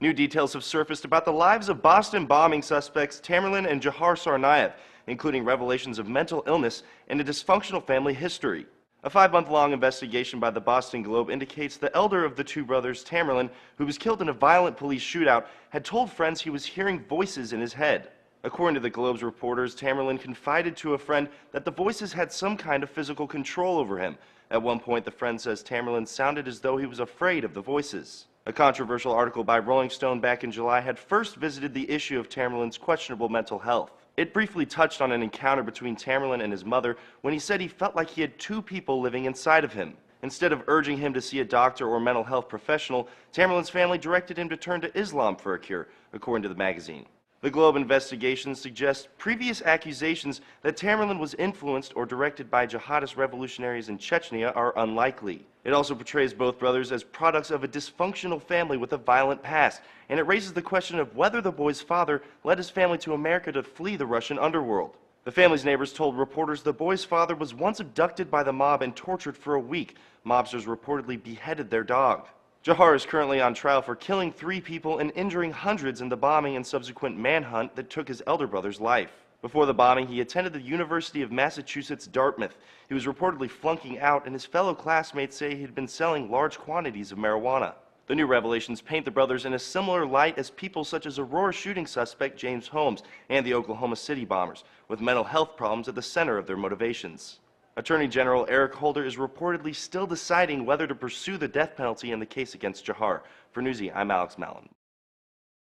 New details have surfaced about the lives of Boston bombing suspects Tamerlan and Jahar Tsarnaev, including revelations of mental illness and a dysfunctional family history. A 5-month-long investigation by the Boston Globe indicates the elder of the two brothers, Tamerlan, who was killed in a violent police shootout, had told friends he was hearing voices in his head. According to the Globe's reporters, Tamerlan confided to a friend that the voices had some kind of physical control over him. At one point, the friend says Tamerlan sounded as though he was afraid of the voices. A controversial article by Rolling Stone back in July had first visited the issue of Tamerlan's questionable mental health. It briefly touched on an encounter between Tamerlan and his mother when he said he felt like he had two people living inside of him. Instead of urging him to see a doctor or mental health professional, Tamerlan's family directed him to turn to Islam for a cure, according to the magazine. The Globe investigation suggests previous accusations that Tamerlan was influenced or directed by jihadist revolutionaries in Chechnya are unlikely. It also portrays both brothers as products of a dysfunctional family with a violent past, and it raises the question of whether the boy's father led his family to America to flee the Russian underworld. The family's neighbors told reporters the boy's father was once abducted by the mob and tortured for a week. Mobsters reportedly beheaded their dog. Jahar is currently on trial for killing 3 people and injuring hundreds in the bombing and subsequent manhunt that took his elder brother's life. Before the bombing, he attended the University of Massachusetts Dartmouth. He was reportedly flunking out, and his fellow classmates say he had been selling large quantities of marijuana. The new revelations paint the brothers in a similar light as people such as Aurora shooting suspect James Holmes and the Oklahoma City bombers, with mental health problems at the center of their motivations. Attorney General Eric Holder is reportedly still deciding whether to pursue the death penalty in the case against Jahar. For Newsy, I'm Alex Mallon.